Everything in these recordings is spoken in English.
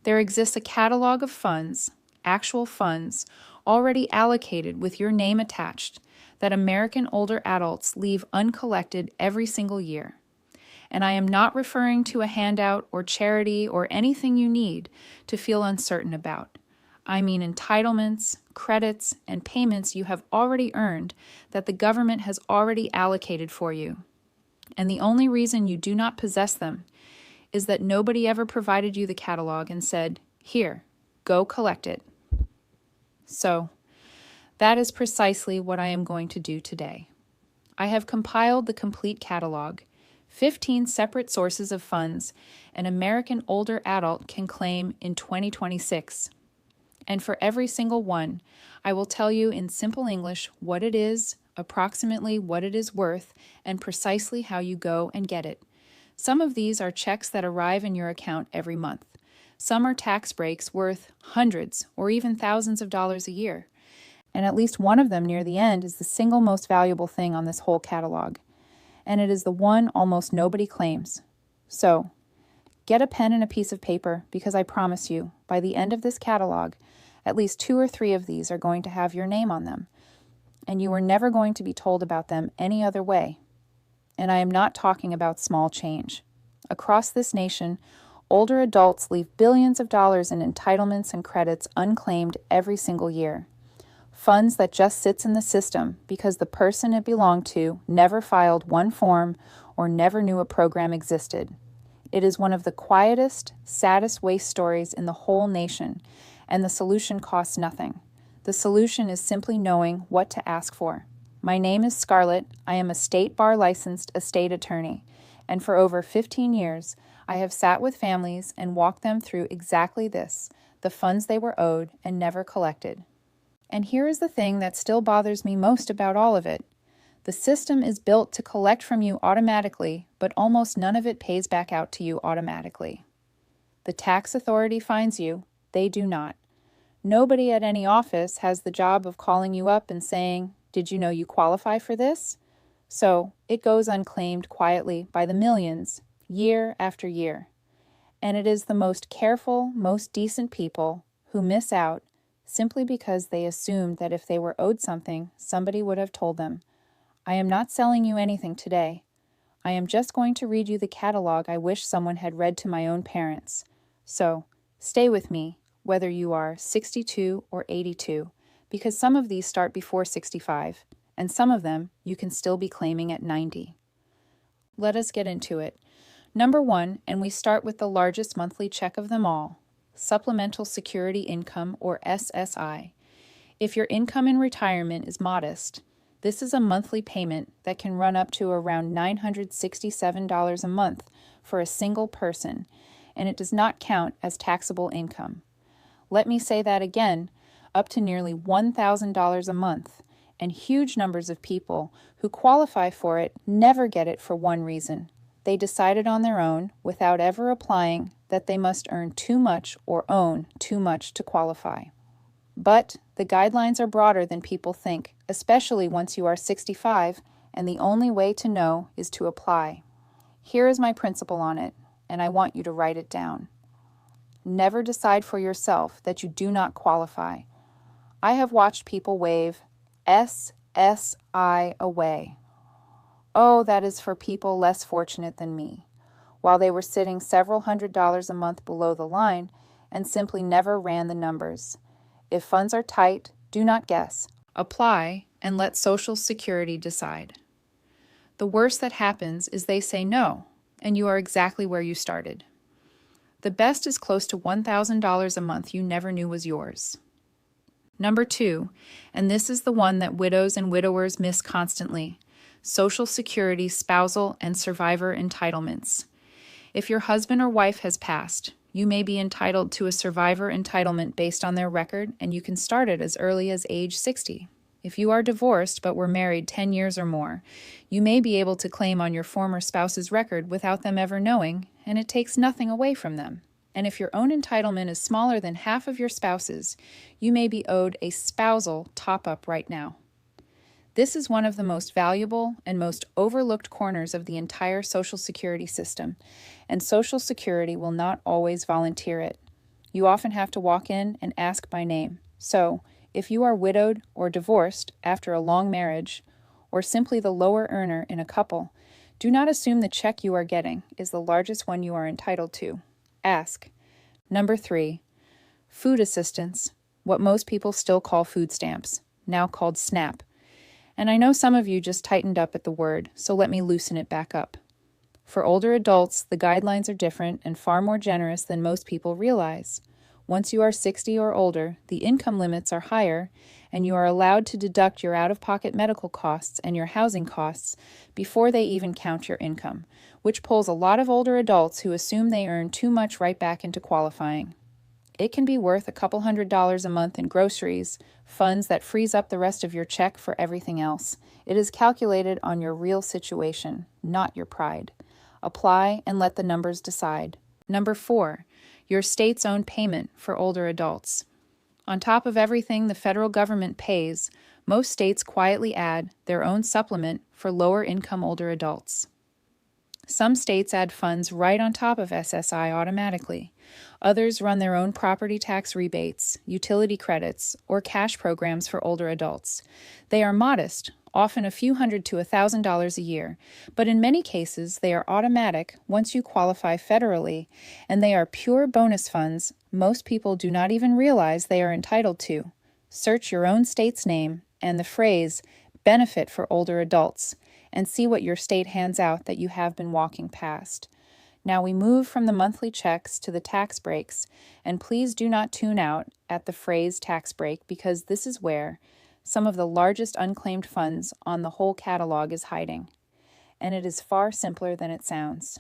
There exists a catalog of funds, actual funds, already allocated with your name attached, that American older adults leave uncollected every single year. And I am not referring to a handout or charity or anything you need to feel uncertain about. I mean entitlements, credits, and payments you have already earned that the government has already allocated for you. And the only reason you do not possess them is that nobody ever provided you the catalog and said, "Here, go collect it." So, that is precisely what I am going to do today. I have compiled the complete catalog, 15 separate sources of funds an American older adult can claim in 2026. And for every single one, I will tell you in simple English what it is, approximately what it is worth, and precisely how you go and get it. Some of these are checks that arrive in your account every month. Some are tax breaks worth hundreds or even thousands of dollars a year. And at least one of them near the end is the single most valuable thing on this whole catalog. And it is the one almost nobody claims. So, get a pen and a piece of paper, because I promise you, by the end of this catalog, at least 2 or 3 of these are going to have your name on them, and you are never going to be told about them any other way. And I am not talking about small change. Across this nation, older adults leave billions of dollars in entitlements and credits unclaimed every single year. Funds that just sits in the system because the person it belonged to never filed one form or never knew a program existed. It is one of the quietest, saddest waste stories in the whole nation, and the solution costs nothing. The solution is simply knowing what to ask for. My name is Scarlett. I am a state bar licensed estate attorney, and for over 15 years, I have sat with families and walked them through exactly this, the funds they were owed and never collected. And here is the thing that still bothers me most about all of it. The system is built to collect from you automatically, but almost none of it pays back out to you automatically. The tax authority finds you, they do not. Nobody at any office has the job of calling you up and saying, "Did you know you qualify for this?" So it goes unclaimed quietly by the millions, year after year. And it is the most careful, most decent people who miss out simply because they assumed that if they were owed something, somebody would have told them. I am not selling you anything today. I am just going to read you the catalog I wish someone had read to my own parents. So, stay with me, whether you are 62 or 82, because some of these start before 65, and some of them you can still be claiming at 90. Let us get into it. Number 1, and we start with the largest monthly check of them all, Supplemental Security Income, or SSI. If your income in retirement is modest, this is a monthly payment that can run up to around $967 a month for a single person, and it does not count as taxable income. Let me say that again, up to nearly $1,000 a month, and huge numbers of people who qualify for it never get it for one reason. They decided on their own, without ever applying, that they must earn too much or own too much to qualify. But the guidelines are broader than people think, especially once you are 65, and the only way to know is to apply. Here is my principle on it, and I want you to write it down. Never decide for yourself that you do not qualify. I have watched people wave SSI away. Oh, that is for people less fortunate than me, while they were sitting several $100s a month below the line and simply never ran the numbers. If funds are tight, do not guess. Apply and let Social Security decide. The worst that happens is they say no, and you are exactly where you started. The best is close to $1,000 a month you never knew was yours. Number 2, and this is the one that widows and widowers miss constantly, Social Security spousal and survivor entitlements. If your husband or wife has passed, you may be entitled to a survivor entitlement based on their record, and you can start it as early as age 60. If you are divorced but were married 10 years or more, you may be able to claim on your former spouse's record without them ever knowing, and it takes nothing away from them. And if your own entitlement is smaller than half of your spouse's, you may be owed a spousal top-up right now. This is one of the most valuable and most overlooked corners of the entire Social Security system, and Social Security will not always volunteer it. You often have to walk in and ask by name. So, if you are widowed or divorced after a long marriage, or simply the lower earner in a couple, do not assume the check you are getting is the largest one you are entitled to. Ask. Number 3, food assistance, what most people still call food stamps, now called SNAP. And I know some of you just tightened up at the word, so let me loosen it back up. For older adults, the guidelines are different and far more generous than most people realize. Once you are 60 or older, the income limits are higher, and you are allowed to deduct your out-of-pocket medical costs and your housing costs before they even count your income, which pulls a lot of older adults who assume they earn too much right back into qualifying. It can be worth a couple $100s a month in groceries, funds that frees up the rest of your check for everything else. It is calculated on your real situation, not your pride. Apply and let the numbers decide. Number 4, your state's own payment for older adults. On top of everything the federal government pays, most states quietly add their own supplement for lower-income older adults. Some states add funds right on top of SSI automatically. Others run their own property tax rebates, utility credits, or cash programs for older adults. They are modest, often a few $100 to $1,000 a year, but in many cases they are automatic once you qualify federally, and they are pure bonus funds most people do not even realize they are entitled to. Search your own state's name and the phrase "benefit for older adults" and see what your state hands out that you have been walking past. Now we move from the monthly checks to the tax breaks, and please do not tune out at the phrase tax break because this is where some of the largest unclaimed funds on the whole catalog is hiding. And it is far simpler than it sounds.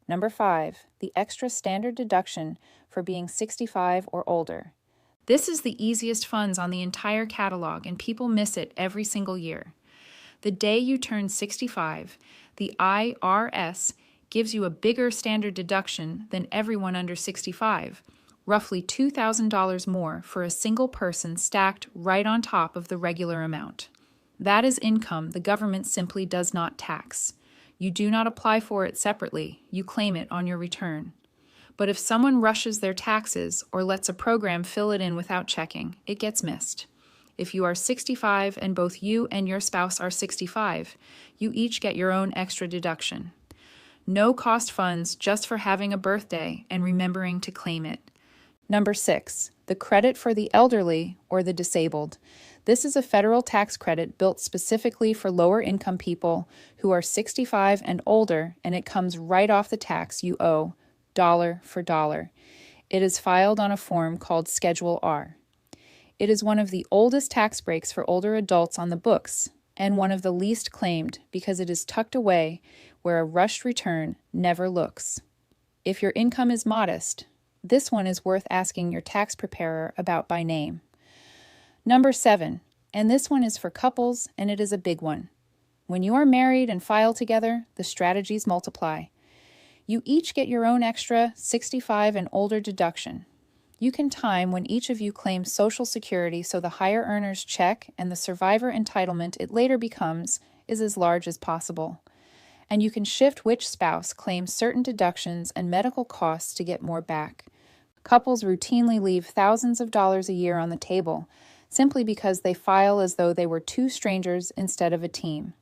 Number 5, the extra standard deduction for being 65 or older. This is the easiest funds on the entire catalog, and people miss it every single year. The day you turn 65, the IRS gives you a bigger standard deduction than everyone under 65, roughly $2,000 more for a single person stacked right on top of the regular amount. That is income the government simply does not tax. You do not apply for it separately, you claim it on your return. But if someone rushes their taxes or lets a program fill it in without checking, it gets missed. If you are 65 and both you and your spouse are 65, you each get your own extra deduction. No cost funds just for having a birthday and remembering to claim it. Number 6, the credit for the elderly or the disabled. This is a federal tax credit built specifically for lower income people who are 65 and older, and it comes right off the tax you owe, dollar for dollar. It is filed on a form called Schedule R. It is one of the oldest tax breaks for older adults on the books, and one of the least claimed because it is tucked away where a rushed return never looks. If your income is modest, this one is worth asking your tax preparer about by name. Number 7, and this one is for couples, and it is a big one. When you are married and file together, the strategies multiply. You each get your own extra 65 and older deduction. You can time when each of you claims Social Security so the higher earner's check and the survivor entitlement it later becomes is as large as possible. And you can shift which spouse claims certain deductions and medical costs to get more back. Couples routinely leave thousands of dollars a year on the table simply because they file as though they were two strangers instead of a team.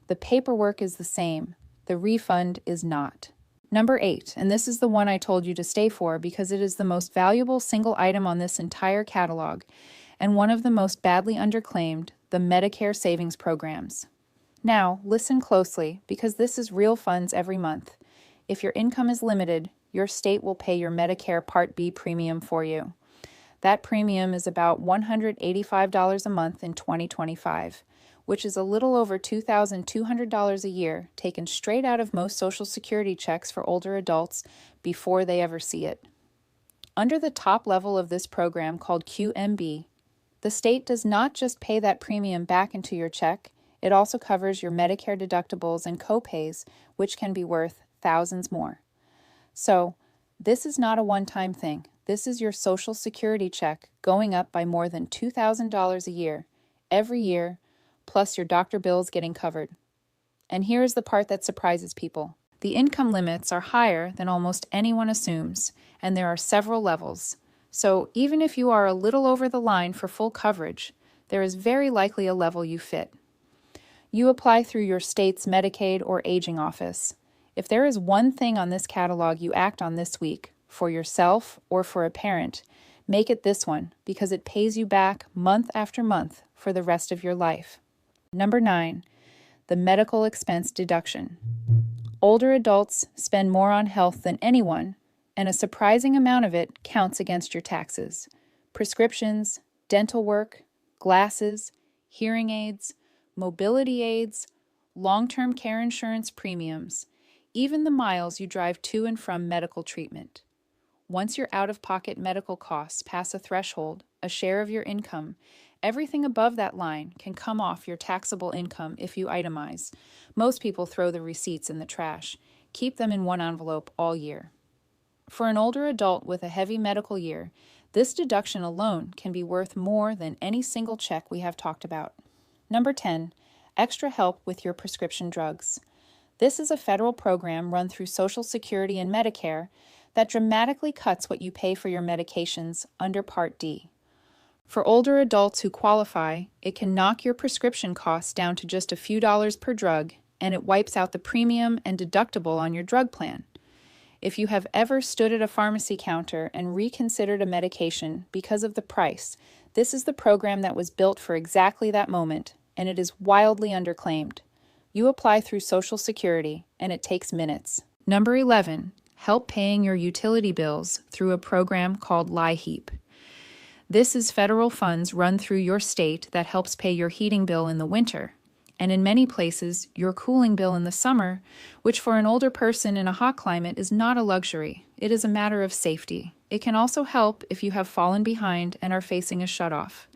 The paperwork is the same. The refund is not. Number 8, and this is the one I told you to stay for because it is the most valuable single item on this entire catalog and one of the most badly underclaimed, the Medicare Savings Programs. Now, listen closely because this is real funds every month. If your income is limited, your state will pay your Medicare Part B premium for you. That premium is about $185 a month in 2025, which is a little over $2,200 a year taken straight out of most Social Security checks for older adults before they ever see it. Under the top level of this program called QMB, the state does not just pay that premium back into your check, it also covers your Medicare deductibles and copays, which can be worth thousands more. So, this is not a one-time thing. This is your Social Security check going up by more than $2,000 a year, every year, plus your doctor bills getting covered. And here is the part that surprises people. The income limits are higher than almost anyone assumes, and there are several levels. So even if you are a little over the line for full coverage, there is very likely a level you fit. You apply through your state's Medicaid or aging office. If there is one thing on this catalog you act on this week, for yourself or for a parent, make it this one because it pays you back month after month for the rest of your life. Number 9, the medical expense deduction. Older adults spend more on health than anyone, and a surprising amount of it counts against your taxes. Prescriptions, dental work, glasses, hearing aids, mobility aids, long-term care insurance premiums, even the miles you drive to and from medical treatment. Once your out-of-pocket medical costs pass a threshold, a share of your income, everything above that line can come off your taxable income if you itemize. Most people throw the receipts in the trash. Keep them in one envelope all year. For an older adult with a heavy medical year, this deduction alone can be worth more than any single check we have talked about. Number 10, extra help with your prescription drugs. This is a federal program run through Social Security and Medicare that dramatically cuts what you pay for your medications under Part D. For older adults who qualify, it can knock your prescription costs down to just a few dollars per drug, and it wipes out the premium and deductible on your drug plan. If you have ever stood at a pharmacy counter and reconsidered a medication because of the price, this is the program that was built for exactly that moment, and it is wildly underclaimed. You apply through Social Security, and it takes minutes. Number 11, help paying your utility bills through a program called LIHEAP. This is federal funds run through your state that helps pay your heating bill in the winter, and in many places, your cooling bill in the summer, which for an older person in a hot climate is not a luxury. It is a matter of safety. It can also help if you have fallen behind and are facing a shutoff.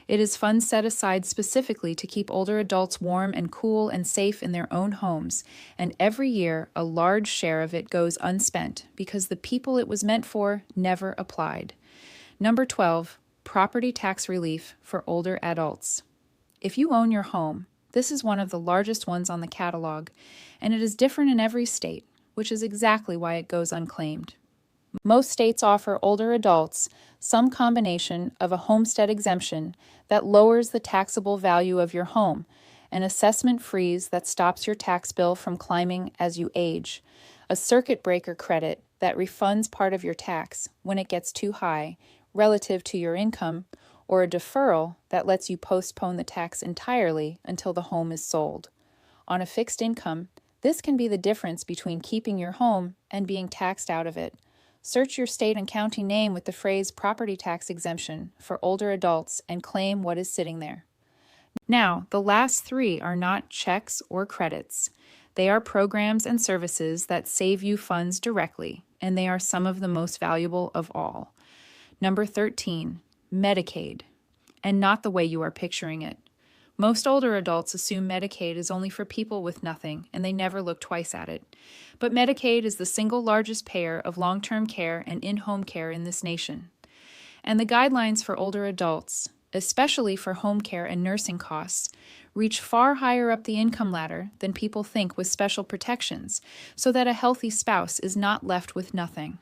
It is funds set aside specifically to keep older adults warm and cool and safe in their own homes, and every year a large share of it goes unspent because the people it was meant for never applied. Number 12, property tax relief for older adults. If you own your home, this is one of the largest ones on the catalog, and it is different in every state, which is exactly why it goes unclaimed. Most states offer older adults some combination of a homestead exemption that lowers the taxable value of your home, an assessment freeze that stops your tax bill from climbing as you age, a circuit breaker credit that refunds part of your tax when it gets too high relative to your income, or a deferral that lets you postpone the tax entirely until the home is sold. On a fixed income, this can be the difference between keeping your home and being taxed out of it. Search your state and county name with the phrase property tax exemption for older adults and claim what is sitting there. Now, the last 3 are not checks or credits. They are programs and services that save you funds directly, and they are some of the most valuable of all. Number 13, Medicaid, and not the way you are picturing it. Most older adults assume Medicaid is only for people with nothing, and they never look twice at it. But Medicaid is the single largest payer of long-term care and in-home care in this nation. And the guidelines for older adults, especially for home care and nursing costs, reach far higher up the income ladder than people think with special protections, so that a healthy spouse is not left with nothing.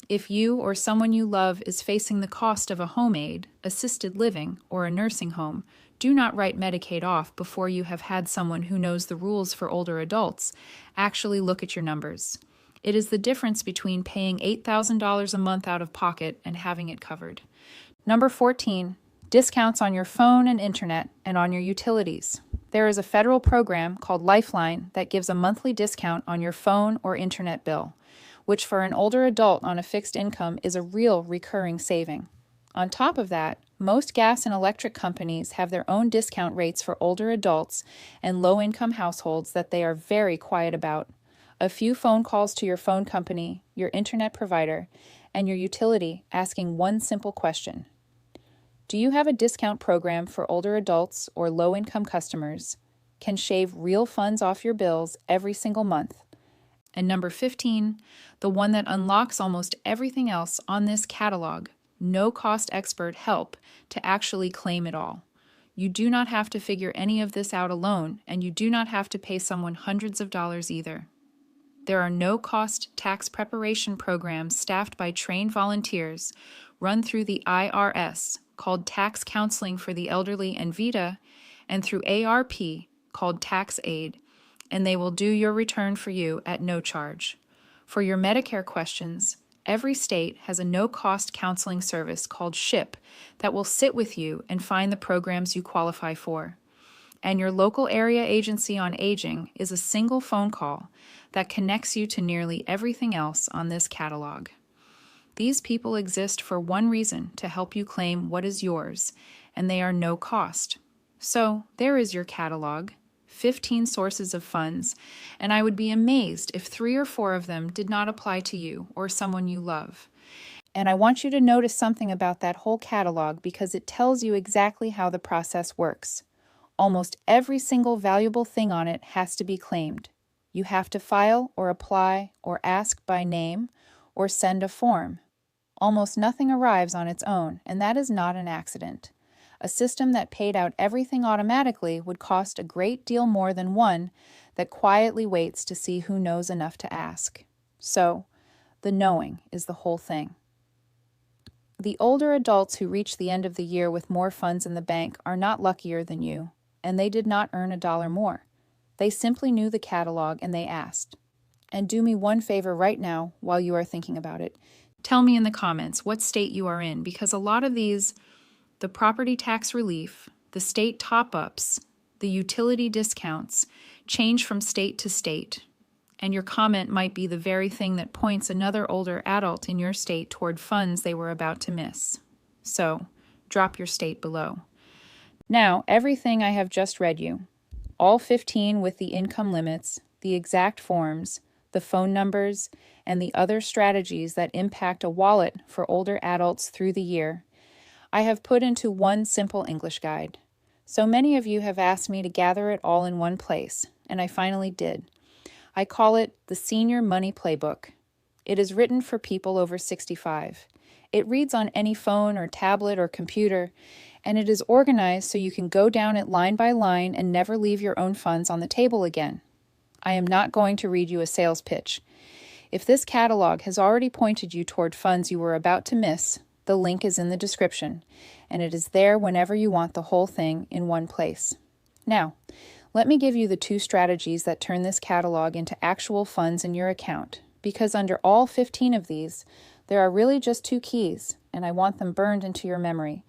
If you or someone you love is facing the cost of a home aid, assisted living, or a nursing home, do not write Medicaid off before you have had someone who knows the rules for older adults actually look at your numbers. It is the difference between paying $8,000 a month out of pocket and having it covered. Number 14, discounts on your phone and internet and on your utilities. There is a federal program called Lifeline that gives a monthly discount on your phone or internet bill, which for an older adult on a fixed income is a real recurring saving. On top of that, most gas and electric companies have their own discount rates for older adults and low-income households that they are very quiet about. A few phone calls to your phone company, your internet provider, and your utility asking one simple question. Do you have a discount program for older adults or low-income customers? Can shave real funds off your bills every single month. And number 15, the one that unlocks almost everything else on this catalog, no-cost expert help to actually claim it all. You do not have to figure any of this out alone, and you do not have to pay someone hundreds of dollars either. There are no-cost tax preparation programs staffed by trained volunteers run through the IRS, called Tax Counseling for the Elderly and VITA, and through ARP, called Tax Aid, and they will do your return for you at no charge. For your Medicare questions, every state has a no-cost counseling service called SHIP that will sit with you and find the programs you qualify for. And your local area agency on aging is a single phone call that connects you to nearly everything else on this catalog. These people exist for one reason: to help you claim what is yours, and they are no cost. So there is your catalog, 15 sources of funds, and I would be amazed if 3 or 4 of them did not apply to you or someone you love. And I want you to notice something about that whole catalog because it tells you exactly how the process works. Almost every single valuable thing on it has to be claimed. You have to file or apply or ask by name or send a form. Almost nothing arrives on its own, and that is not an accident. A system that paid out everything automatically would cost a great deal more than one that quietly waits to see who knows enough to ask. So, the knowing is the whole thing. The older adults who reach the end of the year with more funds in the bank are not luckier than you, and they did not earn $1 more. They simply knew the catalog and they asked. And do me one favor right now while you are thinking about it. Tell me in the comments what state you are in, because a lot of these, the property tax relief, the state top-ups, the utility discounts, change from state to state. And your comment might be the very thing that points another older adult in your state toward funds they were about to miss. So, drop your state below. Now, everything I have just read you, all 15 with the income limits, the exact forms, the phone numbers, and the other strategies that impact a wallet for older adults through the year, I have put into one simple English guide. So many of you have asked me to gather it all in one place, and I finally did. I call it the Senior Money Playbook. It is written for people over 65. It reads on any phone or tablet or computer, and it is organized so you can go down it line by line and never leave your own funds on the table again. I am not going to read you a sales pitch. If this catalog has already pointed you toward funds you were about to miss, the link is in the description, and it is there whenever you want the whole thing in one place. Now, let me give you the 2 strategies that turn this catalog into actual funds in your account, because under all 15 of these, there are really just 2 keys, and I want them burned into your memory.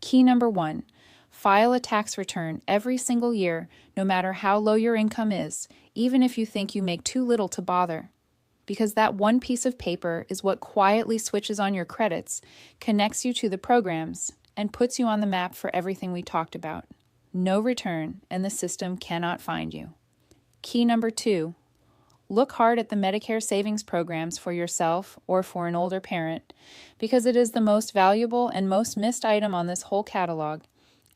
Key number 1, file a tax return every single year, no matter how low your income is, even if you think you make too little to bother. Because that one piece of paper is what quietly switches on your credits, connects you to the programs, and puts you on the map for everything we talked about. No return, and the system cannot find you. Key number 2, look hard at the Medicare Savings Programs for yourself or for an older parent, because it is the most valuable and most missed item on this whole catalog,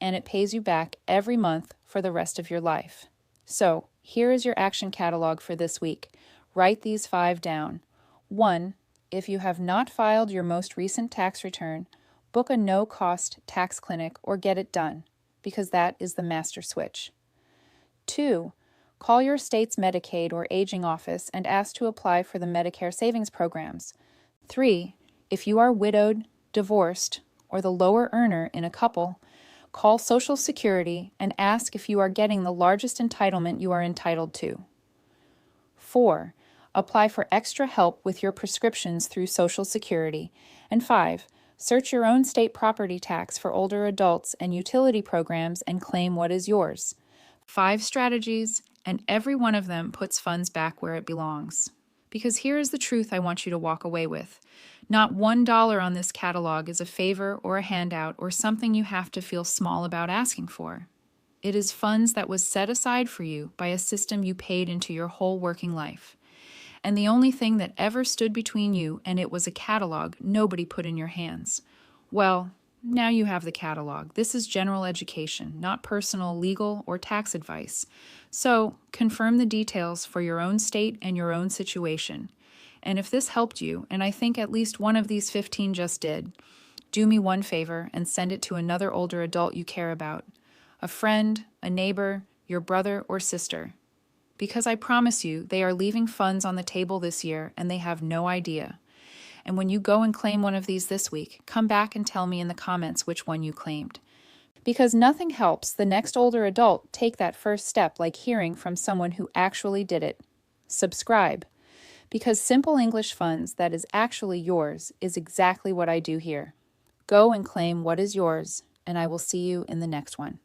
and it pays you back every month for the rest of your life. So, here is your action catalog for this week. Write these 5 down. 1, if you have not filed your most recent tax return, book a no-cost tax clinic or get it done, because that is the master switch. 2, call your state's Medicaid or aging office and ask to apply for the Medicare Savings Programs. 3, if you are widowed, divorced, or the lower earner in a couple, call Social Security and ask if you are getting the largest entitlement you are entitled to. 4, apply for extra help with your prescriptions through Social Security. And 5, search your own state property tax for older adults and utility programs and claim what is yours. 5 strategies, and every one of them puts funds back where it belongs. Because here is the truth I want you to walk away with. Not $1 on this catalog is a favor or a handout or something you have to feel small about asking for. It is funds that was set aside for you by a system you paid into your whole working life. And the only thing that ever stood between you and it was a catalog nobody put in your hands. Well, now you have the catalog. This is general education, not personal, legal, or tax advice. So, confirm the details for your own state and your own situation. And if this helped you, and I think at least one of these 15 just did, do me one favor and send it to another older adult you care about. A friend, a neighbor, your brother or sister. because I promise you they are leaving funds on the table this year and they have no idea. And when you go and claim one of these this week, come back and tell me in the comments which one you claimed. Because nothing helps the next older adult take that first step like hearing from someone who actually did it. Subscribe. Because Simple English Funds that is actually yours is exactly what I do here. Go and claim what is yours, and I will see you in the next one.